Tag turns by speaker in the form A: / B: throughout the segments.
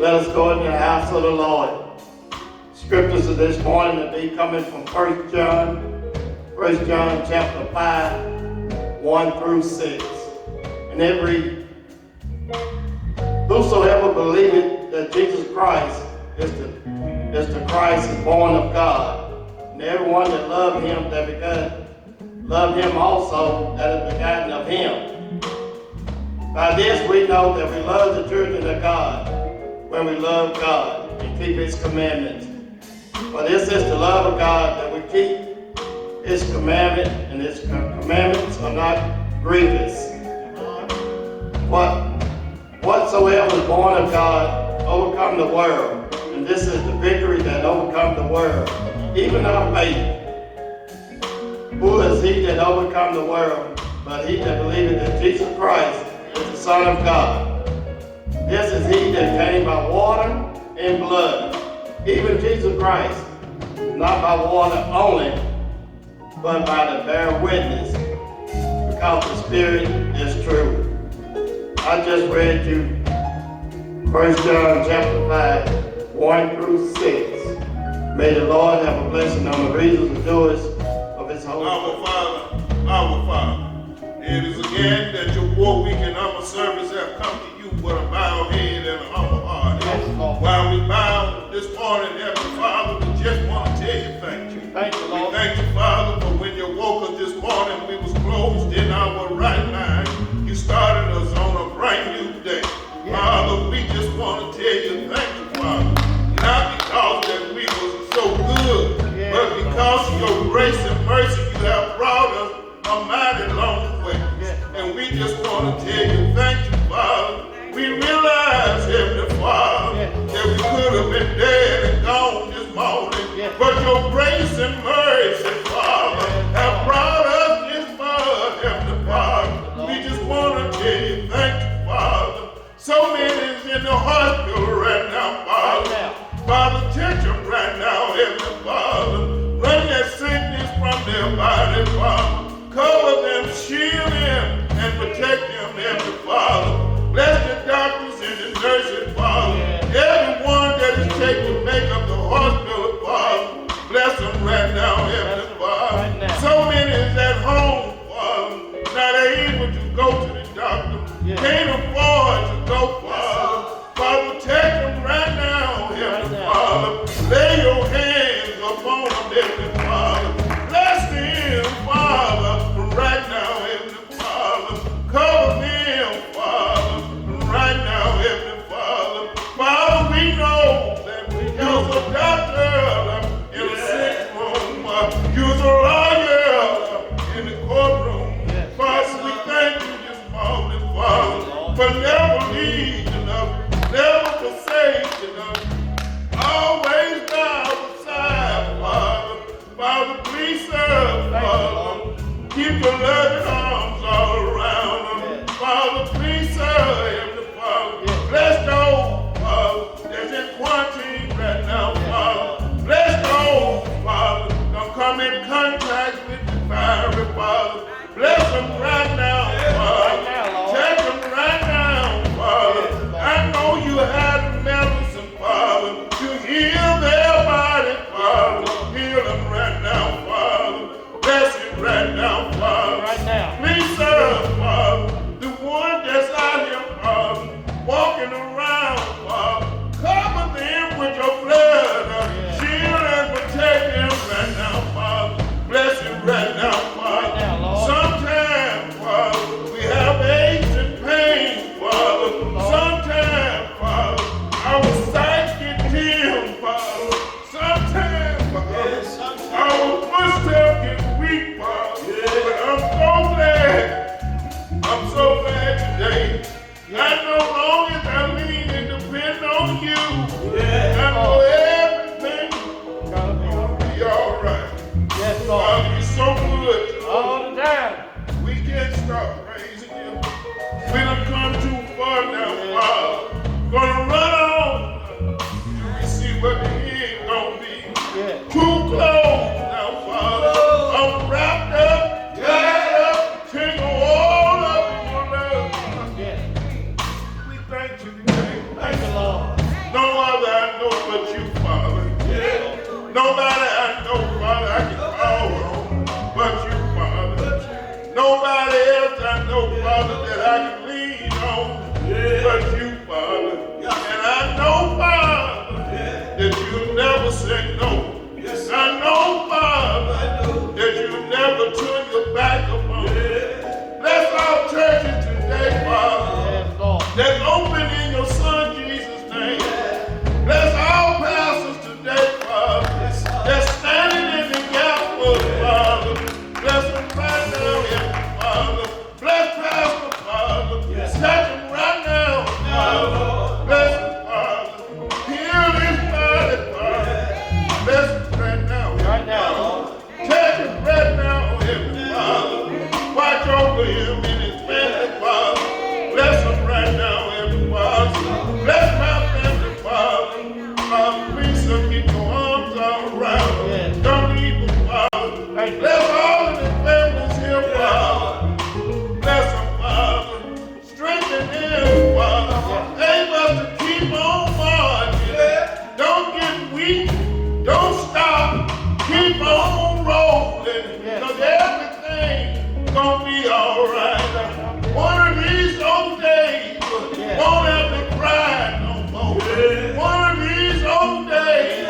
A: Let us go into the house of the Lord. Scriptures of this morning will be coming from 1 John chapter 5, 1 through 6. And it reads, whosoever believeth that Jesus Christ is the Christ is born of God, and everyone that loved him that begot, loved him also that is begotten of him. By this we know that we love the children of God, when we love God and keep his commandments. For this is the love of God, that we keep his commandment, and his commandments are not grievous. Whatsoever is born of God overcome the world, and this is the victory that overcomes the world, even our faith. Who is he that overcome the world, but he that believeth that Jesus Christ is the Son of God? This is he that came by water and blood, even Jesus Christ, not by water only, but by the bear witness, because the Spirit is true. I just read you 1 John chapter 5, 1 through 6. May the Lord have a blessing on the readers and doers of his holy word.
B: Our Father, it is again that your 4 week and humble service have come to you with a bowed head and a humble heart. While we bow this morning, Heavenly Father, we just want to tell you thank you.
A: Thank you, Lord.
B: We thank you, Father, for when you woke us this morning, we was closed in our right mind. You started us on a brand new day. Yes. Father, we just want to tell you thank you, Father. Not because that we was so good, yes, but because of your grace and mercy, you have brought us a mighty long way. Yes. And we just want to tell you thank you, Father. We realize, Heavenly Father, yes, that we could have been dead and gone this morning, yes, but your grace and mercy, Father, yes, have brought us this far, Heavenly Father. We just want to tell you thank you, Father. So many is in the hospital right now, Father. Right now. Father, touch them right now, Heavenly Father. Run that sickness from their body, Father. Cover them, shield them, and protect them, Heavenly Father. Bless the doctors and the nurses, Father. Everyone that is taking to make up the hospital, Father. Bless them right now, Heavenly Father. Right now. So many is at home, Father, not able to go to the doctor. Can't afford to go, Father. Father, take them right now, Heavenly Father. Lay your hands upon them, Heavenly Father. Bless them, Father, right now, Heavenly Father. Cover them, Father, right now, Heavenly Father. Father, we know that you're a doctor in a sick room. You're a lawyer in the courtroom. Father, we thank you this morning, Father, for never leaving us, never forsaking us. Always by our side, Father. Father, please serve, Father. Keep your loving arms all around them. Father, please serve, Heavenly Father. Bless those, Father, that's in quarantine right now, Father. Bless those, Father, don't come in contact with the fiery, Father. Bless them right now, Father. Take them right now, Father. I know you have the medicine, Father, to heal their body, Father. Heal them right now, Father. Bless him right now, Father. Right now. start praising you. We done come too far now, Father. Gonna run on till we see what the end gonna be. Too close now, Father. I'm wrapped up, tied up, tangled all up in your love. We thank you today.
A: Thank you, Lord.
B: No other I know but you, Father. Nobody I know, Father, I can call on but you, Father. Nobody else I know, Father, that I can lean on but you, Father. And I know, Father, that you'll never say no. I know, Father, that you'll never turn your back upon me. Bless our churches today, Father, that's open in your Son Jesus' name. Bless all pastors today, Father, that's standing in the gap for us, Father. Bless them right now, Heavenly Father. Bless Pastor, Father. Touch him right now, Father. Bless him, Father. Heal his body, Father. Bless him right now, Father. Touch him right now, Heavenly Father. Watch over him and his family, Father. Bless him right now, Heavenly Father. Bless my family, Father. Father, please keep your arms all around. Don't leave them, Father. Bless all of the families here, Father. Bless them, Father. Strengthen them, Father. Aim us to keep on marching. Don't get weak. Don't stop. Keep on rolling. Because everything gonna be all right. One of these old days, won't have to cry no more. One of these old days,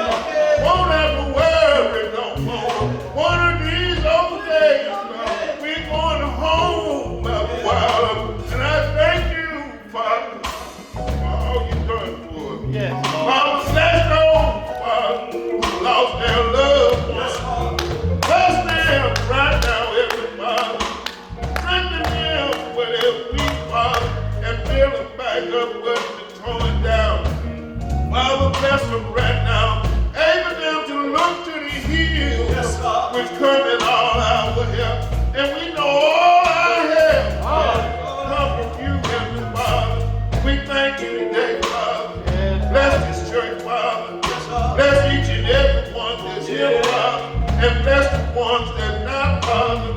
B: won't have to worry no more. One of these old days, we're going home after a while. And I thank you, Father, for all you've done for us. Father, bless those, Father, who lost their loved ones. Bless them right now, everybody. Strengthen them where they're weak, Father, and build them back up where they're torn down. Father, bless them right now. Able them to look to the hills, which coming all our help. And we know all our help come from you, Heavenly Father. We thank you today, Father. Bless this church, Father. Bless each and every one that's here, Father. And bless the ones that not, Father.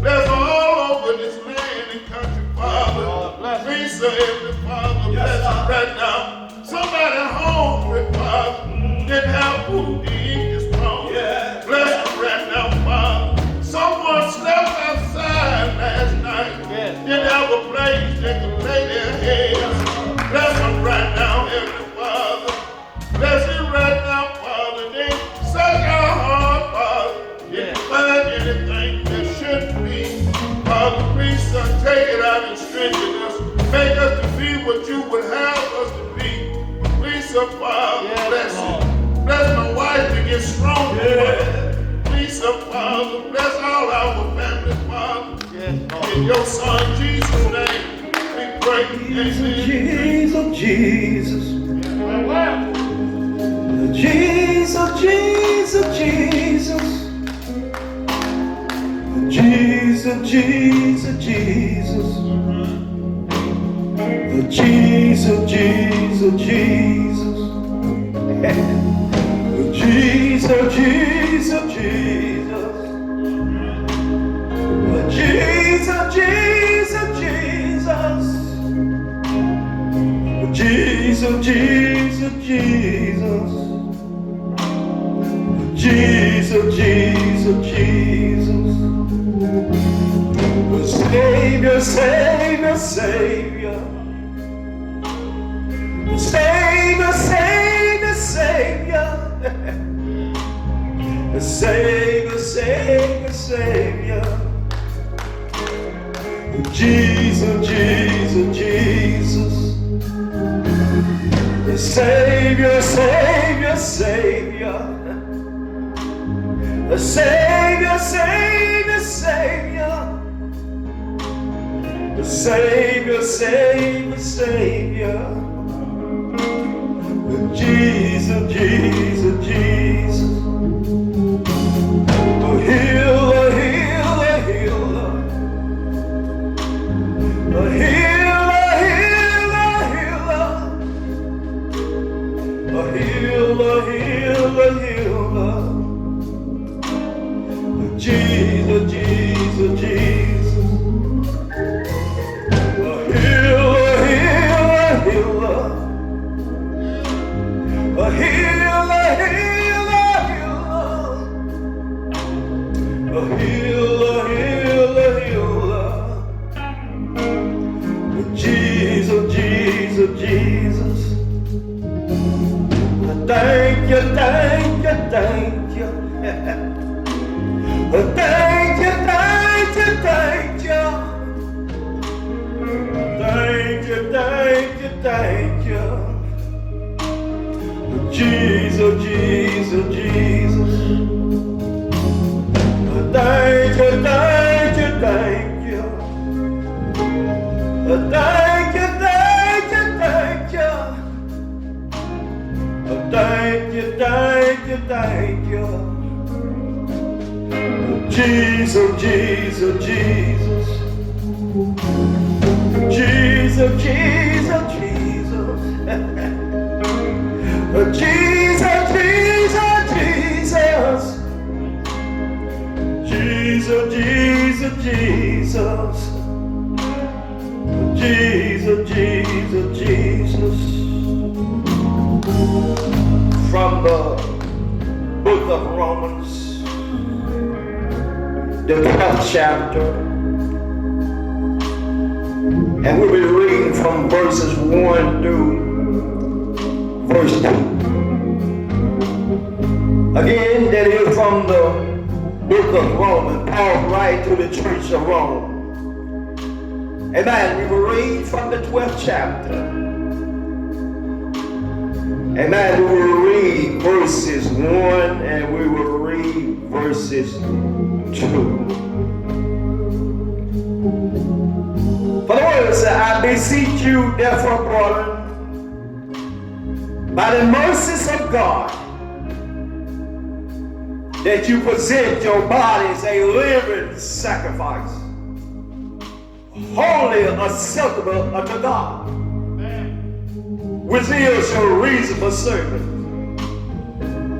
B: Bless all over this land and country, Father. Please, Heavenly Father, bless us right now. Somebody hungry, Father, didn't have food to eat this morning. Bless them right now, Father. Someone slept outside last night, didn't have a place they could lay their heads. Bless them right now, Heavenly Father. Bless him right now, Father. They search our heart, Father. If you find anything that shouldn't be, Father, please, son, take it out and strengthen us. Make us to be what you would have us to be. Please, Father, bless him. Bless my wife to get stronger. Please, Father, bless all our families, Father. In your Son, Jesus' name, we pray.
C: Jesus, Jesus. Jesus, Jesus, Jesus. Jesus, Jesus, Jesus. Jesus, Jesus, Jesus. Jesus, Jesus, Jesus. Jesus, Jesus, Jesus. Jesus, Jesus, Jesus. Jesus, Jesus, Jesus. Savior, Savior, Savior. Savior, Savior, Savior. Savior, Savior, Savior. Jesus, Jesus, Jesus. Savior, Savior, Savior. Savior, Savior, Savior. Savior, Savior, Savior. Jesus, Jesus, Jesus. A healer, healer, healer. thank you. Thank you, thank you, thank you. Thank you, thank you, thank you. Jesus, Jesus, Jesus. Thank you, thank you, thank you. Thank you, thank you, thank you. Thank you, thank you, thank you. Jesus, Jesus, Jesus. Jesus, Jesus, Jesus. Jesus, Jesus, Jesus. Jesus, Jesus, Jesus. Jesus, Jesus, Jesus. From the book of Romans, the 12th chapter, and we'll be reading from verses 1 through verse 2. Again, that is from the book of Romans. Paul writes to the church of Rome. Amen. We will read from the 12th chapter. Amen. We will read verses 1 and we will read verses 2. For the word says, I beseech you, therefore, brethren, by the mercies of God, that you present your bodies a living sacrifice, holy, acceptable unto God, which is your reasonable service.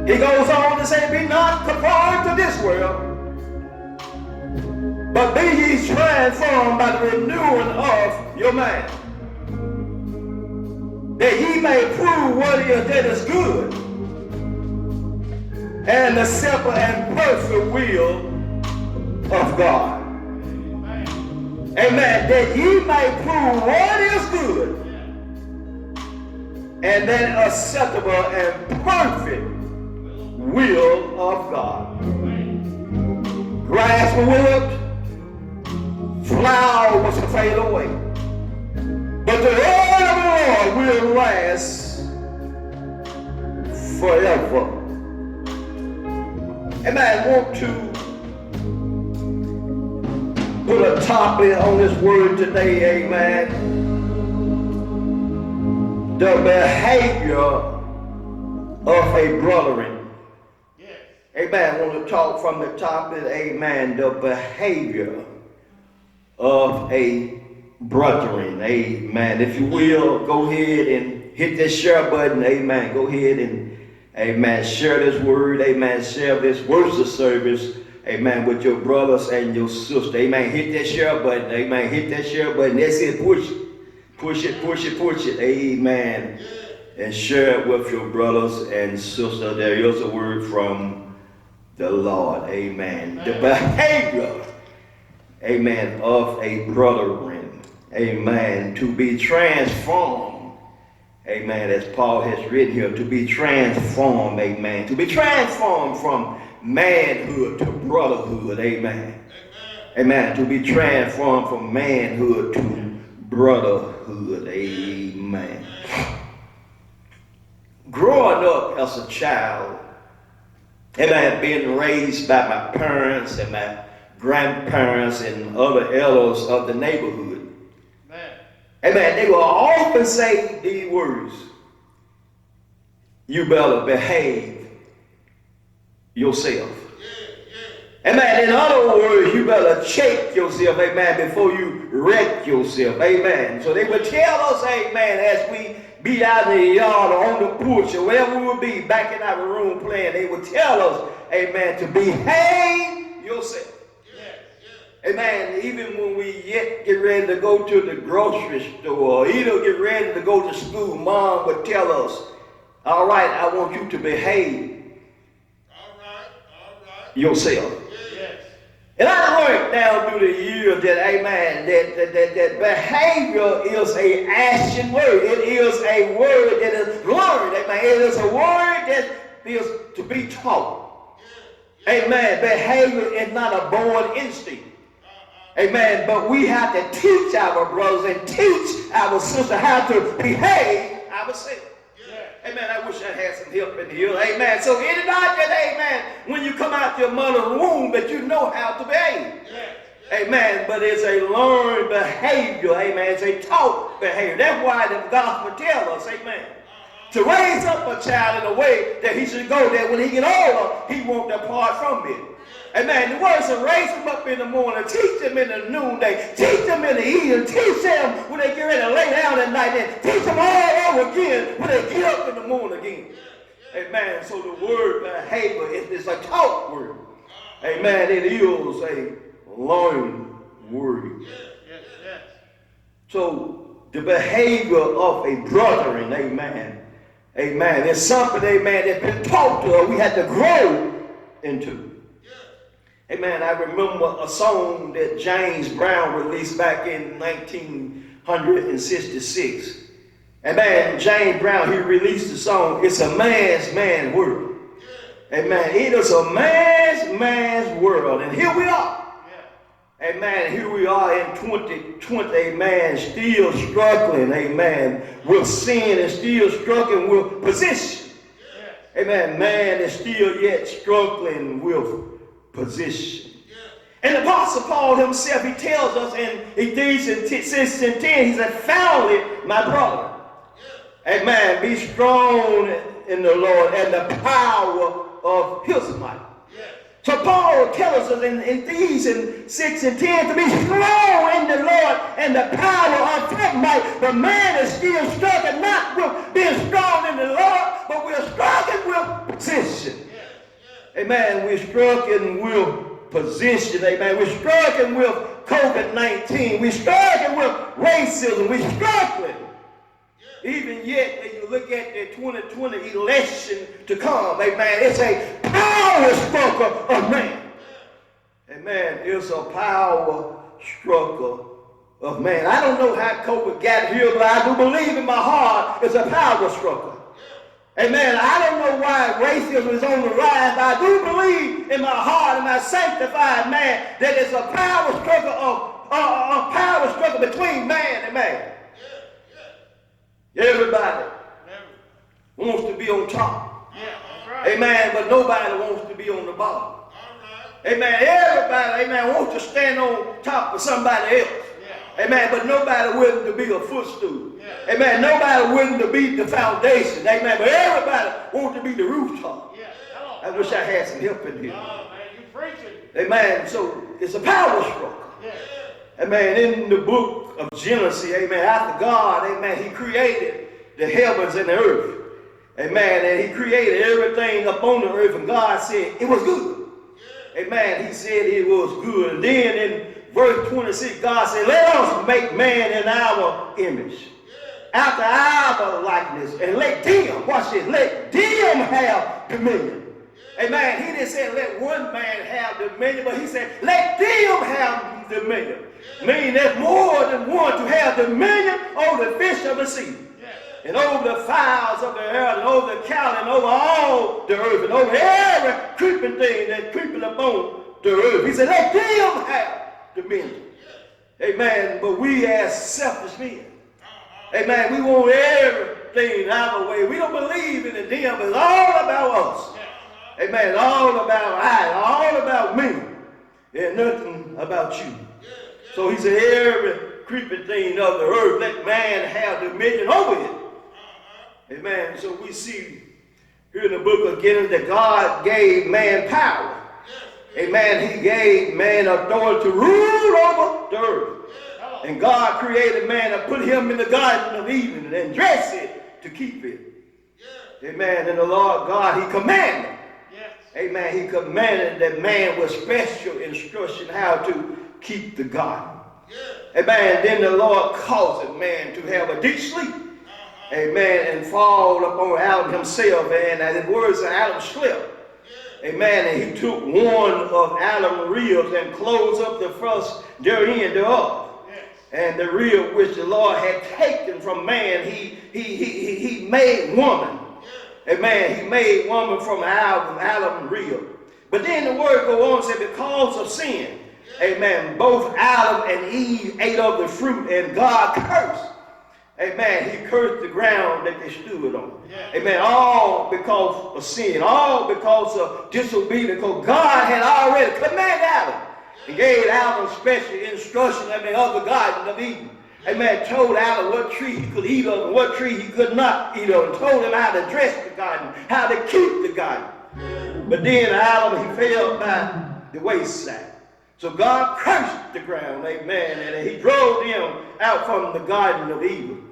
C: He goes on to say, be not conformed to this world, but be ye transformed by the renewing of your mind, that ye may prove what it is that is good, and the acceptable and perfect will of God. Amen. That ye may prove what is good, and that acceptable and perfect will of God. Grass will wither, flower will fade away, but the word of the Lord will last forever. Amen. I want to put a topic on this word today, amen. The behavior of a brethren. Yes. Amen. I want to talk from the topic, amen, the behavior of a brethren. Amen. If you will, go ahead and hit that share button. Amen. Go ahead and, amen, share this word. Amen. Share this worship service. Amen. With your brothers and your sister. Amen. Hit that share button. Amen. Hit that share button. That's it. Push it. Push it, push it, push it. Amen. And share it with your brothers and sisters. There is a word from the Lord. Amen. The behavior, amen, of a brethren. Amen. To be transformed. Amen. As Paul has written here. To be transformed. Amen. To be transformed from manhood to brotherhood. Amen. Amen. To be transformed from manhood to brotherhood. Amen. Growing up as a child, and I had been raised by my parents and my grandparents and other elders of the neighborhood. Amen. They will often say these words: you better behave yourself. Amen. In other words, you better check yourself, amen, before you wreck yourself. Amen. So they would tell us, amen, as we be out in the yard or on the porch or wherever we would be back in our room playing, they would tell us, amen, to behave yourself. Amen. Even when we get ready to go to the grocery store or either get ready to go to school, mom would tell us, all right, I want you to behave yourself. And I learned down through the years that, amen, that behavior is an action word. It is a word that is learned. Amen. It is a word that is to be taught. Amen. Behavior is not a born instinct. Amen. But we have to teach our brothers and teach our sisters how to behave ourselves. Amen. I wish I had some help in here. Amen. So it is not that, amen, when you come out your mother's womb that you know how to behave. Amen. But it's a learned behavior. Amen. It's a taught behavior. That's why the gospel tells us, amen, to raise up a child in a way that he should go there when he get older, he won't depart from it. Amen. The word says raise them up in the morning, teach them in the noonday, teach them in the evening, teach them when they get ready to lay down at night, and teach them all over again when they get up in the morning again. Amen. So the word behavior is a taught word. Amen. It is a learned word. So the behavior of a brethren, amen, amen, is something, amen, that's been taught to us. We had to grow into. Amen. I remember a song that James Brown released back in 1966. Amen. James Brown, he released the song, It's a Man's World. Amen. It is a man's world. And here we are. Amen. Here we are in 2020, amen, still struggling, amen, with sin and still struggling with position. Amen. Man is still yet struggling with position. And the Apostle Paul himself, he tells us in Ephesians 6:10, he said, finally, my brother, amen, be strong in the Lord and the power of his might. So Paul tells us in Ephesians 6:10 to be strong in the Lord and the power of his might. But man is still struggling not with being strong in the Lord, but we're struggling with position. Amen. We're struggling with position. Amen. We're struggling with COVID-19. We're struggling with racism. We're struggling. Even yet, when you look at the 2020 election to come, amen, it's a power struggle of man. Amen. It's a power struggle of man. I don't know how COVID got here, but I do believe in my heart it's a power struggle. Amen. I don't know why racism is on the rise, but I do believe in my heart, in my sanctified man, that it's a power struggle between man and man. Everybody wants to be on top. Amen. But nobody wants to be on the bottom. Amen. Everybody, amen, wants to stand on top of somebody else. Amen. But nobody willing to be a footstool. Amen. Nobody willing to be the foundation. Amen. But everybody wants to be the rooftop. I wish I had some help in here. Amen. So it's a power struggle. Amen. In the book of Genesis, amen, after God, amen, he created the heavens and the earth. Amen. And he created everything upon the earth. And God said it was good. Amen. He said it was good. And then in verse 26, God said, let us make man in our image, after our likeness, and let them, watch this, let them have dominion. Amen. He didn't say let one man have dominion, but he said let them have dominion. Meaning there's more than one to have dominion over the fish of the sea, and over the fowls of the air, and over the cattle, and over all the earth, and over every creeping thing that's creeping upon the earth. He said let them have dominion. Amen. But we as selfish men, amen, we want everything our way. We don't believe in the them. It's all about us. Amen. It's all about I, all about me, and nothing about you. So he said every creeping thing of the earth, let man have dominion over it. Amen. So we see here in the book of Genesis that God gave man power. Amen. He gave man authority to rule over the earth. And God created man and put him in the Garden of Eden and dressed it to keep it. Amen. And the Lord God, he commanded. Amen. He commanded that man with special instruction how to keep the garden. Amen. Then the Lord caused man to have a deep sleep. Amen. And fall upon Adam himself. And as the words of Adam slept. Amen. And he took one of Adam's ribs and closed up the first thereof. And the rib which the Lord had taken from man, he made woman. Amen. He made woman from Adam and rib. But then the word go on and say, because of sin, amen, both Adam and Eve ate of the fruit, and God cursed. Amen. He cursed the ground that they stood on. Amen. All because of sin, all because of disobedience, because God had already commanded Adam and gave Adam special instructions, amen, of the Garden of Eden. Amen. Told Adam what tree he could eat of and what tree he could not eat of, and told him how to dress the garden, how to keep the garden. But then Adam, he fell by the wayside. So God cursed the ground, amen, and he drove them out from the Garden of Eden.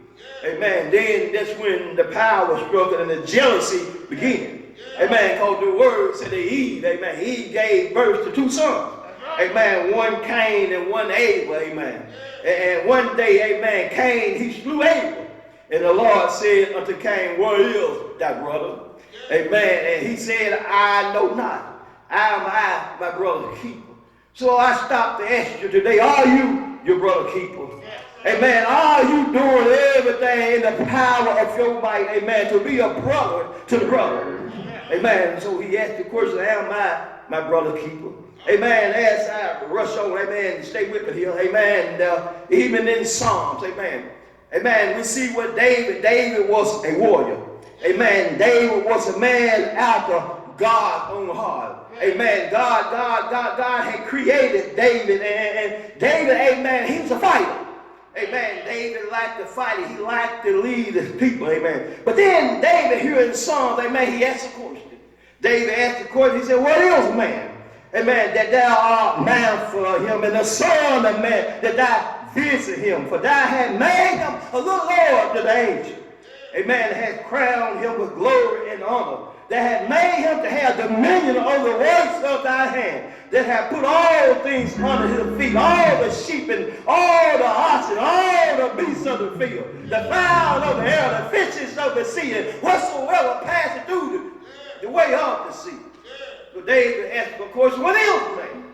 C: Amen. Then that's when the power struggle and the jealousy began. Amen. Because the word said to Eve, amen, Eve gave birth to two sons. Amen. One Cain and one Abel, amen. And one day, amen, Cain, he slew Abel. And the Lord said unto Cain, where is thy brother? Amen. And he said, I know not. I am my brother's keeper. So I stop to ask you today, are you your brother keeper? Amen. Are you doing everything in the power of your might, amen, to be a brother to the brother? Amen. So he asked the question, am I my brother keeper? Amen. As I rush on, amen, stay with me here, amen. Even in Psalms, amen. Amen. We see what David was a warrior. Amen. David was a man after God's own heart. Amen. God had created David, and David, amen, he was a fighter. Amen. David liked to fight. He liked to lead his people. Amen. But then David here in Psalms, amen, he asked a question. David asked the question. He said, what is man? Amen. That thou art mindful of him, and the son of man that thou visit him. For thou hast made him a little Lord to the angel. Amen. That has crowned him with glory and honor. That had made him to have dominion over the works of thy hand. That had put all things under his feet, all the sheep and all the oxen, all the beasts of the field, the fowl of the air, the fishes of the sea, and whatsoever passeth through the way of the sea. So David asked the question, what is man?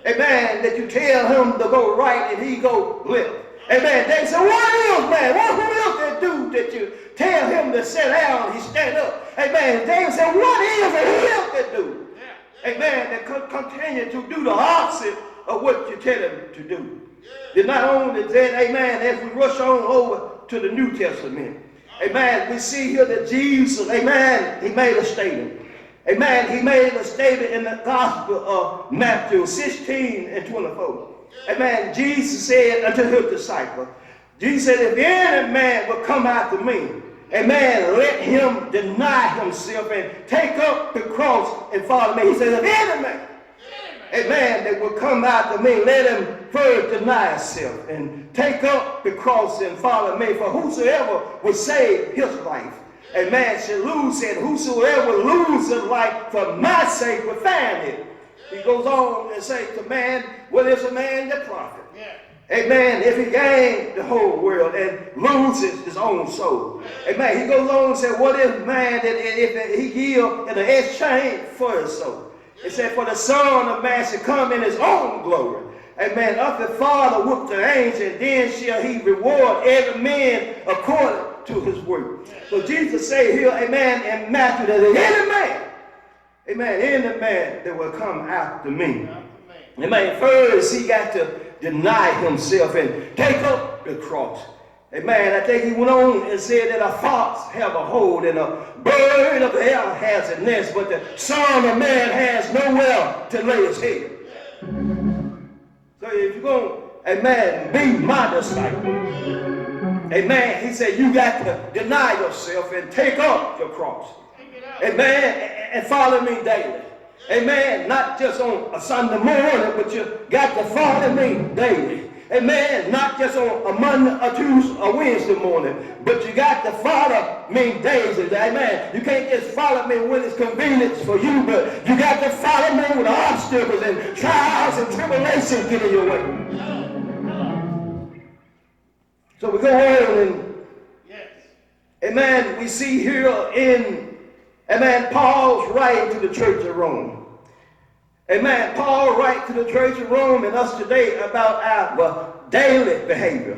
C: Amen, that you tell him to go right and he go left. Amen. David said, what is man? Who is that dude that you tell him to sit down and he stand up? Amen. David said, what is that dude? Amen, that continue to do the opposite of what you tell him to do. Then not only that, amen, as we rush on over to the New Testament, amen, we see here that Jesus, amen, he made a statement. Amen, he made a statement in the Gospel of Matthew 16 and 24. Amen, Jesus said unto his disciples, Jesus said, if any man will come after me, amen, let him deny himself and take up the cross and follow me. He said, if any man, amen, that will come after me, let him first deny himself and take up the cross and follow me. For whosoever will save his life, amen, shall lose it. Whosoever will lose his life for my sake will find it. He goes on and says to man, what is a man that profit? Amen. If he gains the whole world and loses his own soul. Amen. He goes on and says, what is man that if he give in the exchange for his soul? He said, for the Son of Man shall come in his own glory. Amen. Of the Father with the angels, and then shall he reward every man according to his work. So Jesus said here, amen, in Matthew, that any man, amen, any man that will come after me. Amen. First, he got to deny himself and take up the cross. Amen. I think he went on and said that a fox have a hole and a bird of the air has a nest, but the Son of Man has nowhere to lay his head. So if you're going to, amen, be my disciple, amen, he said you got to deny yourself and take up your cross. Amen. And follow me daily. Amen. Not just on a Sunday morning, but you got to follow me daily. Amen. Not just on a Monday or Tuesday or Wednesday morning, but you got to follow me daily. Amen. You can't just follow me when it's convenient for you, but you got to follow me when obstacles and trials and tribulations get in your way. So we go on and, amen, we see here in, amen, Paul's writing to the church of Rome. Amen. Paul writes to the church of Rome and us today about our daily behavior.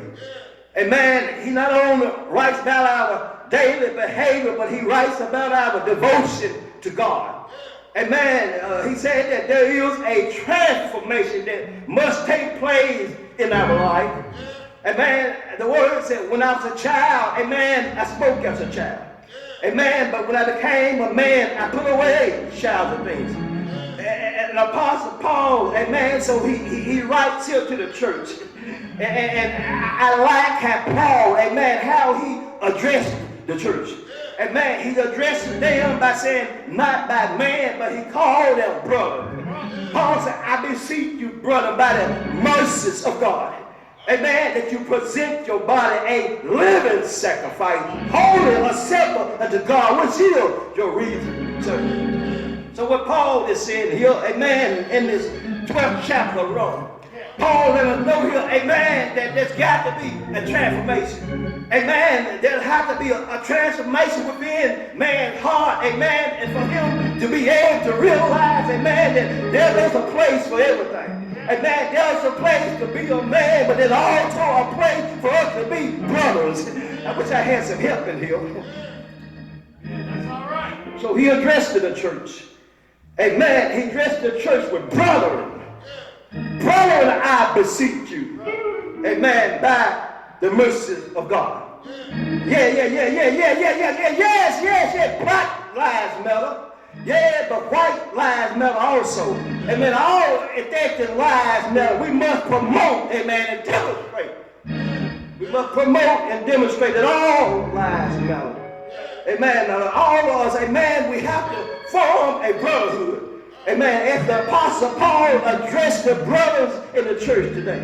C: Amen. He not only writes about our daily behavior, but he writes about our devotion to God. Amen. He said that there is a transformation that must take place in our life. Amen. The word said, when I was a child, amen, I spoke as a child. Amen. But when I became a man, I put away childish things. And Apostle Paul, amen, so he writes here to the church. And I like how Paul, amen, how he addressed the church. Amen. He addressed them by saying, not by man, but he called them brother. Paul said, I beseech you, brother, by the mercies of God. Amen, that you present your body a living sacrifice, holy, acceptable unto God, which is your reason. So what Paul is saying here, amen, in this 12th chapter of Rome, Paul let us know here, amen, that there's got to be a transformation. Amen. There'll have to be a transformation within man's heart, amen, and for him to be able to realize, amen, that there is a place for everything. Amen. There's a place to be a man, but there's also a place for us to be brothers. I wish I had some help in here.
B: That's all right.
C: So he addressed the church. Amen. He addressed the church with brethren. Brethren, I beseech you. Amen. By the mercies of God. Yes. Black lives matter. Yeah, but white lives matter also. Amen. All ethnic lives matter. We must promote, amen, and demonstrate. We must promote and demonstrate that all lives matter. Amen. Now, all of us, amen, we have to form a brotherhood. Amen. As the Apostle Paul addressed the brothers in the church today.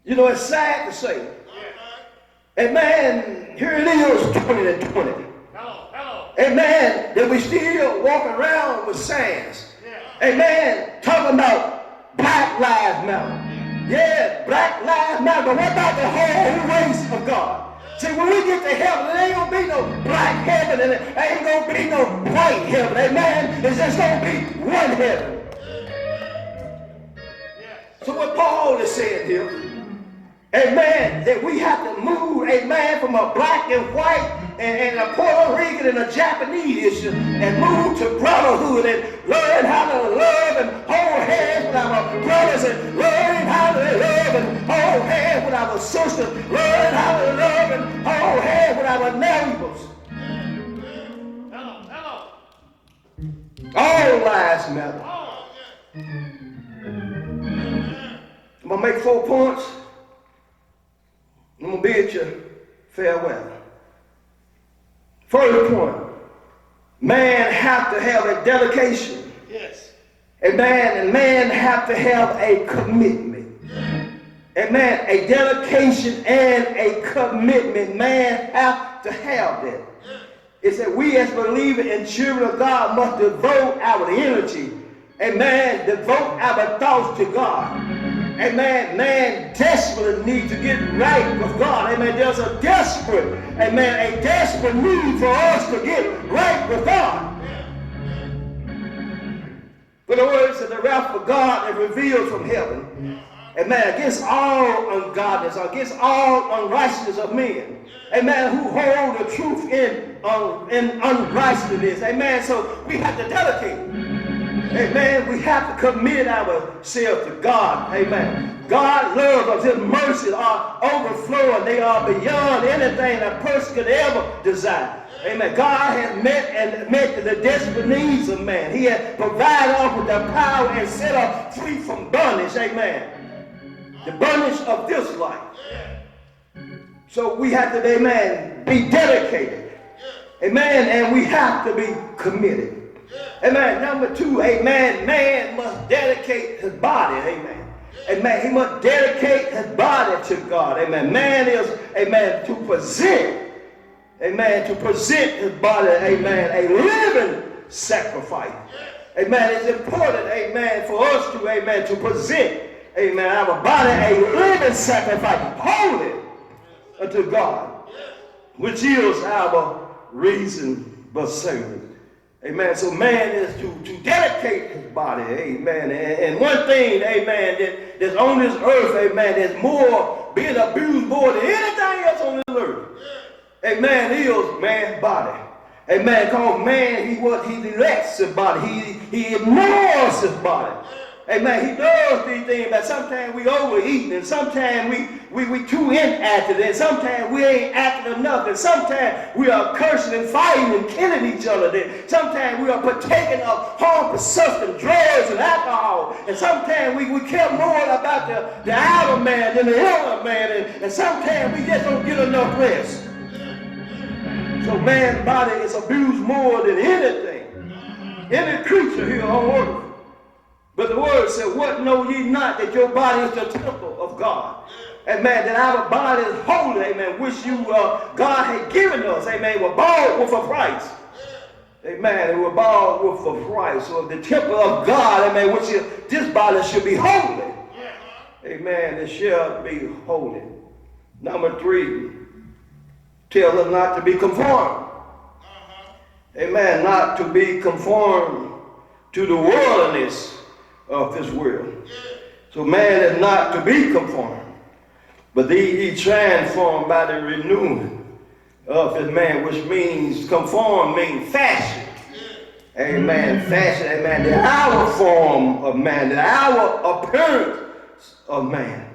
C: You know, it's sad to say. Amen. Here it is, 2020. Amen. That we still walking around with signs. Amen. Talking about Black Lives Matter. Yeah, Black Lives Matter. But what about the whole race of God? See, when we get to heaven, there ain't going to be no black heaven and there ain't going to be no white heaven. Amen. It's just going to be one heaven. So what Paul is saying here, amen, that we have to move, amen, from a black and white and a Puerto Rican and a Japanese issue and move to brotherhood and learn how to love and hold hands with our brothers and learn how to love and hold hands with our sisters, learn how to love and hold hands with our neighbors. All lives matter. I'm going to make 4 points. I'm going to bid you farewell. First point, man have to have a dedication.
A: Yes.
C: Amen. And man have to have a commitment. Amen. A dedication and a commitment. Man have to have that. It said we as believers and children of God must devote our energy. Amen. Devote our thoughts to God. Amen. Man desperately needs to get right with God. Amen. There's a desperate need for us to get right with God. But the words of the wrath of God is revealed from heaven. Amen. Against all ungodliness, against all unrighteousness of men. Amen. Who hold the truth in unrighteousness. Amen. So we have to dedicate. Amen. We have to commit ourselves to God. Amen. God's love of his mercies are overflowing. They are beyond anything a person could ever desire. Amen. God has met the desperate needs of man. He has provided us with the power and set us free from bondage. Amen. The bondage of this life. So we have to, amen, be dedicated. Amen. And we have to be committed. Amen. Number 2, amen, man must dedicate his body, amen. Amen. He must dedicate his body to God. Amen. Man is, amen, to present his body, amen, a living sacrifice. Amen. It's important, amen, for us to, amen, to present, amen, our body a living sacrifice, holy unto God, which is our reasonable service. Amen. So man is to dedicate his body. Amen. And one thing, amen, that's on this earth, amen, that's more being abused more than anything else on this earth. Amen, is man's body. Amen, because man, he elects his body. He ignores his body. Amen, he does these things, but sometimes we overeat, and sometimes we too inactive, and sometimes we ain't active enough, and sometimes we are cursing and fighting and killing each other, and sometimes we are partaking of harmful substance, drugs and alcohol, and sometimes we care more about the outer man than the inner man, and sometimes we just don't get enough rest. So man's body is abused more than anything, any creature here on earth. But the word said, what know ye not that your body is the temple of God? Amen. That our body is holy, amen, which God had given us, amen, were bought with a price. Amen. It was bought with a price. So the temple of God, amen, which is, this body should be holy. Amen. It shall be holy. Number 3, tell us not to be conformed. Amen. Not to be conformed to the worldliness of this world. So man is not to be conformed, but he transformed by the renewing of his man, which means conform means fashion. Amen. Fashion, amen. The our form of man, the our appearance of man.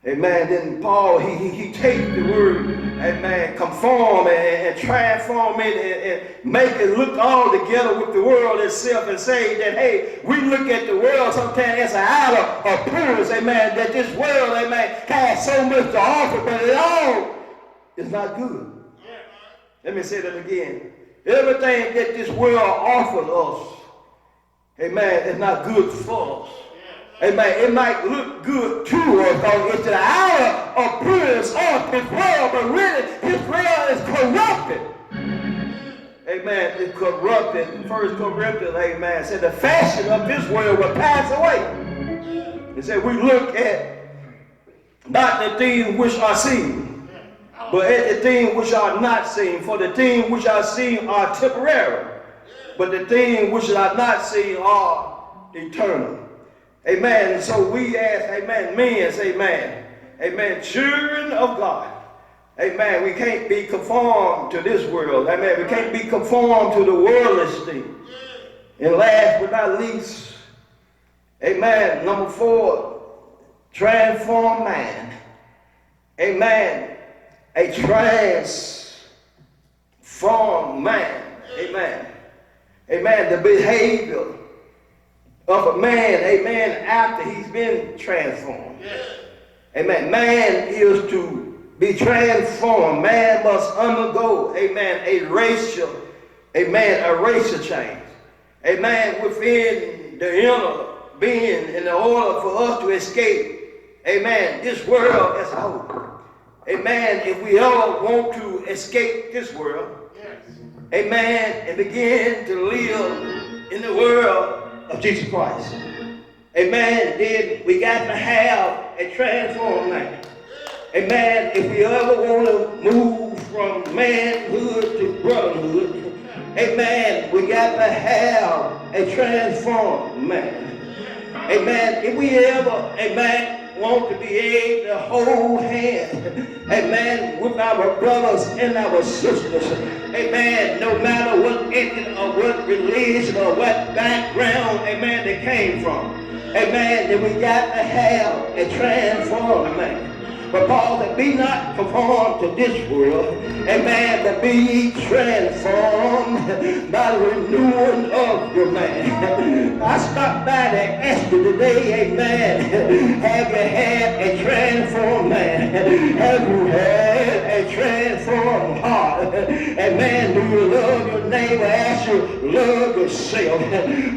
C: Amen. Then Paul, he takes the word, amen, conform and transform it and make it look all together with the world itself and say that, hey, we look at the world sometimes as an outer appearance, amen, that this world, amen, has so much to offer, but it all is not good. Let me say that again. Everything that this world offers us, amen, is not good for us. Amen. It might look good to us because it's an outer appearance of his world, but really his world is corrupted. Amen. It's corrupted. In 1 Corinthians, amen, said the fashion of this world will pass away. It said we look at not the things which are seen, but at the things which are not seen. For the things which are seen are temporary, but the things which are not seen are eternal. Amen. And so we ask, amen, men, amen, children of God. Amen. We can't be conformed to this world. Amen. We can't be conformed to the worldly things. And last but not least, amen, number 4, transform man. Amen. A transformed man. Amen. Amen. The behavior of a man, amen, after he's been transformed. Amen. Man is to be transformed. Man must undergo, amen, a racial change. Amen, within the inner being in order for us to escape, amen, this world as a whole. Amen, if we ever want to escape this world, amen, and begin to live in the world of Jesus Christ. Amen. Then we got to have a transformed man. Amen. If we ever want to move from manhood to brotherhood, amen, we got to have a transformed man. Amen. If we ever, amen, want to be able to hold hands, amen, with our brothers and our sisters, amen, no matter what ethnic or what religion or what background, amen, they came from, amen, then we got to have a transformed man. But Paul said, be not conformed to this world, amen, but be transformed by the renewing of your man. I stopped by to ask you today, amen, have you had a transformed man? Have you had a transformed heart? Amen, do you love your neighbor as you love yourself?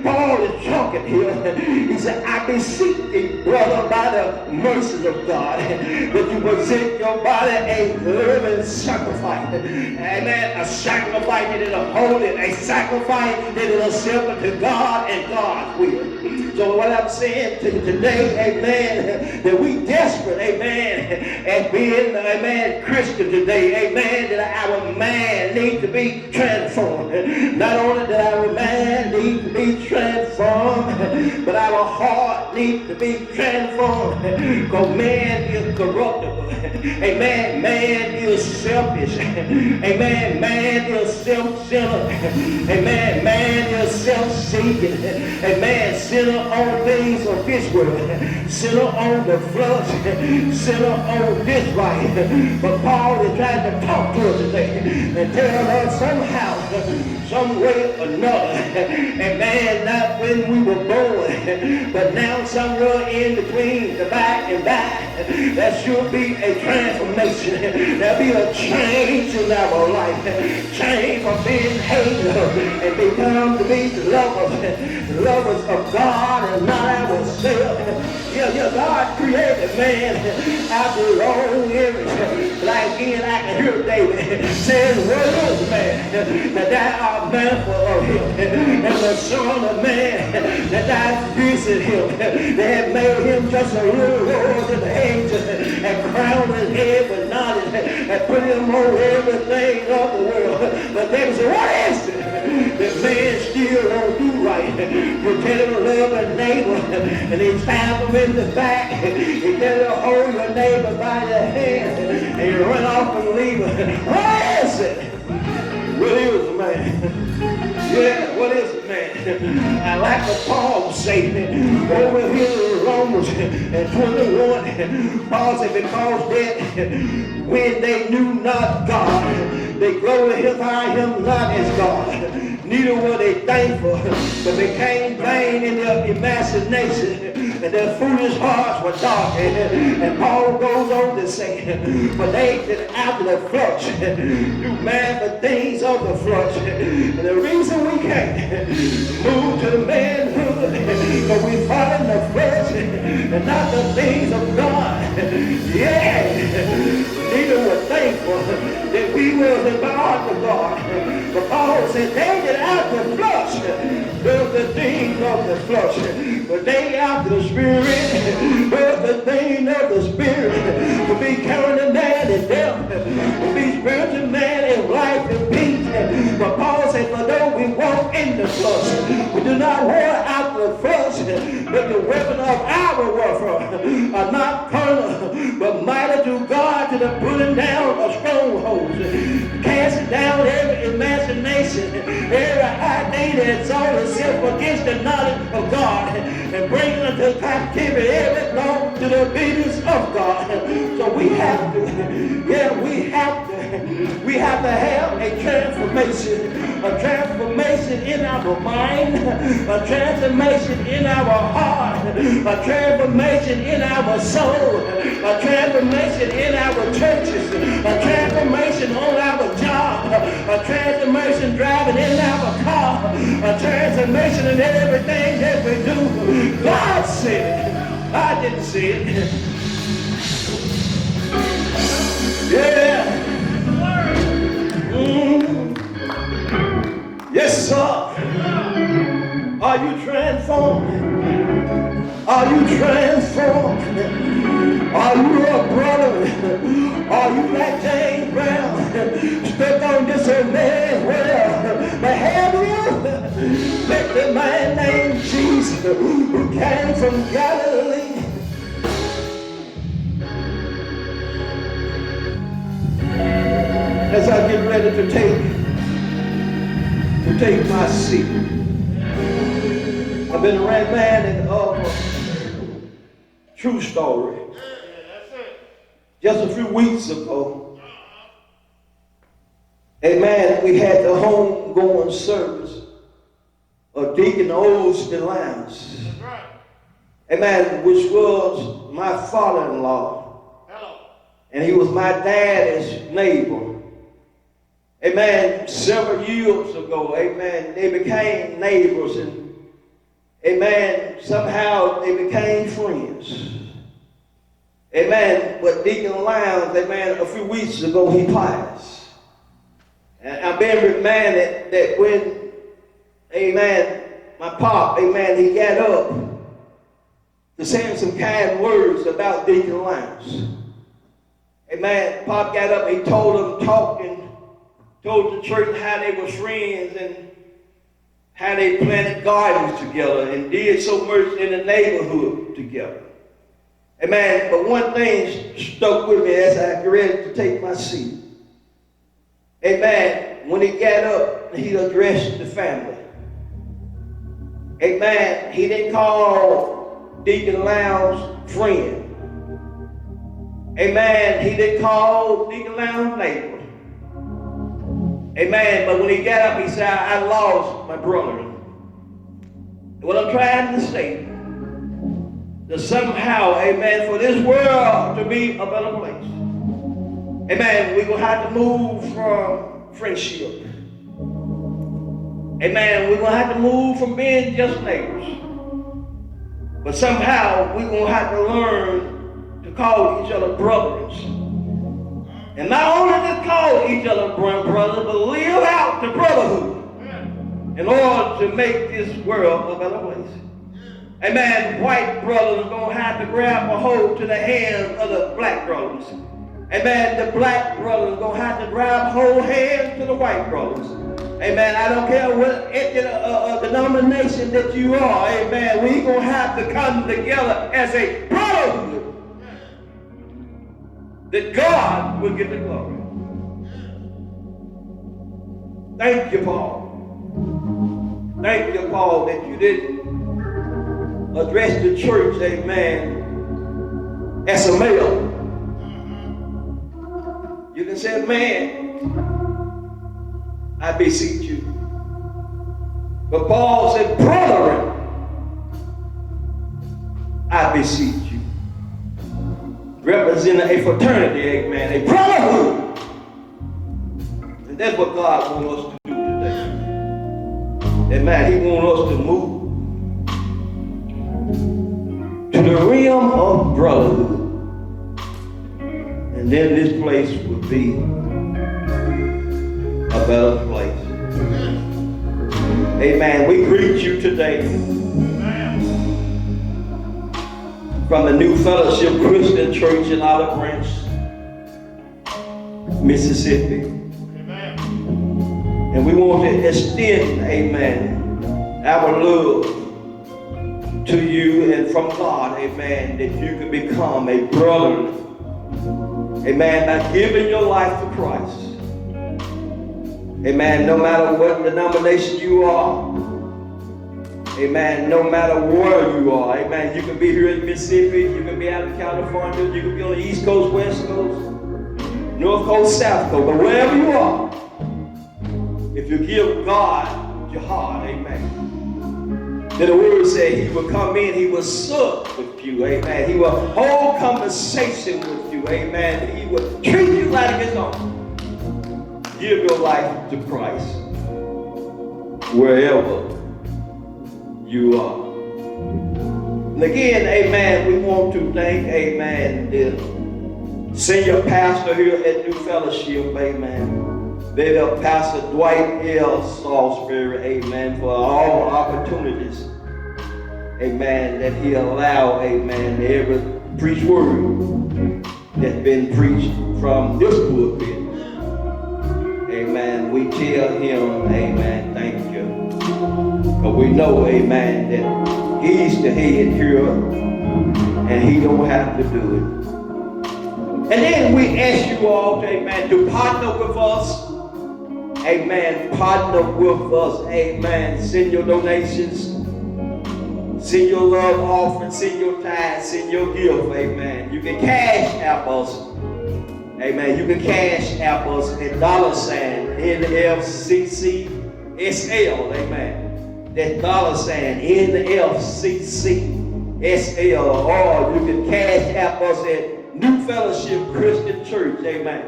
C: Paul is talking here. He said, I beseech thee, brother, by the mercies of God, that you present your body a living sacrifice. Amen. A sacrifice that is holy, a sacrifice that is acceptable to God and God's will. So what I'm saying today, amen, that we desperate, amen, at being, amen, Christian today, amen, that our mind needs to be transformed. Not only that our mind needs to be transformed, but our heart needs to be transformed. Because man is corruptible. Amen. Man is selfish. Amen. Man is self-centered. Amen. Man is self-seeking. Amen. Centered on things of this world. Centered on the flesh. Centered on this right. But Paul is trying to talk to us today and tell us somehow, some way or another, amen, not when we were born, but now somewhere in between the back and back, there should be a transformation. There'll be a change in our life. Change from being haters and become to be lovers of God and not ourselves. Yeah, God created man after his own image. Like again, I can hear David saying, "What is man that thou art mindful of him, and the Son of Man that thou visit him? They have made him just a little lower than the angels, and crowned his head with knowledge, and put him over everything of the world." But David said, "What is it that man still don't do right? You tell him to love a neighbor, and he stab him in the back. You tell him to hold your neighbor by the hand, and you run off and leave him. What is it? What is it, man? Yeah, what is it, man? I like what Paul said over here in Romans and 21. Paul said, because that when they knew not God, they glorified him not as God. Neither were they thankful, but became vain in their imagination, and their foolish hearts were darkened. And Paul goes on to say, but they that after the flesh do man the things of the flesh. And the reason we can't move to the manhood, but we fall in the flesh and not the things of God. Yeah, neither were thankful that we were the God of God. But Paul said, they that after the flesh do the things of the flesh, but they after the Spirit do the things of the Spirit. To be counted man in death, to be spiritual man in life and peace. But Paul said, for though we walk in the flesh, we do not war after the flesh, but the weapon of our warfare are not carnal, but mighty to God to the pulling down of strongholds, casting down every imagination, every high thing that exalts itself against the knowledge of God, and bringing into captivity every thought to the obedience of God. So we have to, we have to have a transformation in our mind, a transformation in our heart, a transformation in our soul, a transformation in our churches, a transformation on our job, a transformation driving in our car, a transformation in everything that we do. God said it. I didn't see it. Yeah. Yes, sir. Are you transformed? Are you transformed? Are you a brother? Are you like James Brown? Step on this old man's well. But have you met the man named Jesus who came from Galilee? As I get ready to take my seat, I've been reminded of a true story. Just a few weeks ago, amen, we had the homegoing service of Deacon Olston Lounge, amen, which was my father-in-law, and he was my daddy's neighbor. Amen. Several years ago, amen, they became neighbors, and amen, somehow they became friends. Amen. But Deacon Lowndes, amen, a few weeks ago he passed. And I've been reminded that when, amen, my pop, amen, he got up to say some kind words about Deacon Lowndes. Amen. Pop got up and he told the church how they were friends and how they planted gardens together and did so much in the neighborhood together. Amen. But one thing stuck with me as I get ready to take my seat. Amen. When he got up, he addressed the family. Amen. He didn't call Deacon Lowndes friend. Amen. He didn't call Deacon Lowndes neighbor. Amen. But when he got up, he said, I lost my brother. And what I'm trying to say, that somehow, amen, for this world to be a better place, amen, we're going to have to move from friendship. Amen. We're going to have to move from being just neighbors. But somehow we're going to have to learn to call each other brothers. And not only to call each other brothers, but live out the brotherhood in order to make this world a better place. Amen. White brothers are going to have to grab a hold to the hands of the black brothers. Amen. The black brothers are going to have to grab whole hands to the white brothers. Amen. I don't care what denomination that you are. Amen. We're going to have to come together as a brotherhood that God will get the glory. Thank you, Paul. Thank you, Paul, that you didn't address the church, amen, as a male. You can say, man, I beseech you. But Paul said, brethren, I beseech you. Representing a fraternity, amen, a brotherhood. And that's what God wants us to do today. Amen. He wants us to move to the realm of brotherhood. And then this place would be a better place. Amen. We greet you today from the New Fellowship Christian Church in Olive Branch, Mississippi. And we want to extend, amen, our love to you and from God, amen, that you can become a brother, amen, by giving your life to Christ. Amen. No matter what denomination you are, amen, no matter where you are, amen, you can be here in Mississippi, you can be out in California, you can be on the East Coast, West Coast, North Coast, South Coast, but wherever you are, if you give God your heart, amen, then the word said he will come in, he will sup with you, amen, he will hold conversation with you, amen, he will treat you like his own. Give your life to Christ wherever you are. And again, amen, we want to thank, amen, the senior pastor here at New Fellowship, amen. They're Pastor Dwight L. Saulsberry, amen, for all opportunities, amen, that he allowed, amen, every preached word that's been preached from this pulpit. Amen. We tell him, amen, thank you. But we know, amen, that he's the head here and he don't have to do it. And then we ask you all, amen, to partner with us. Amen. Partner with us. Amen. Send your donations. Send your love offering. Send your tithes. Send your gift. Amen. You can cash app us. Amen. You can cash app us at $ NFCC SL. Amen. That $NFCC SL. Or you can cash app us at New Fellowship Christian Church. Amen.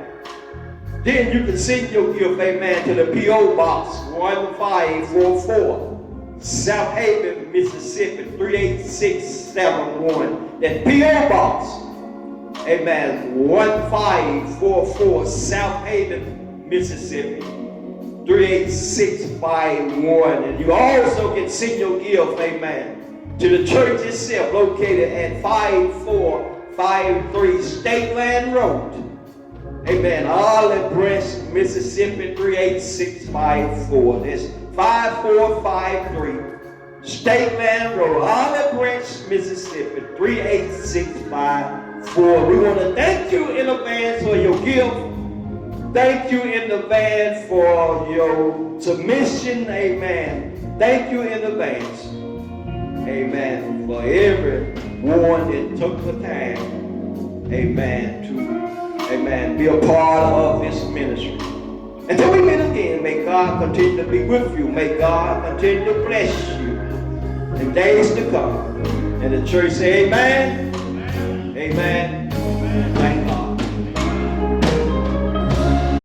C: Then you can send your gift, amen, to the P.O. Box 1544, South Haven, Mississippi 38671. That P.O. Box, amen, 1544, South Haven, Mississippi 38651. And you also can send your gift, amen, to the church itself, located at 5453 State Land Road. Amen. Olive Branch, Mississippi 38654. That's 5453 State Land Road, Olive Branch, Mississippi 38654. We want to thank you in advance for your gift. Thank you in advance for your submission. Amen. Thank you in advance. Amen. For everyone that took the time. Amen. To be a part of this ministry. Until we meet again, may God continue to be with you. May God continue to bless you in days to come. And the church say amen. Amen.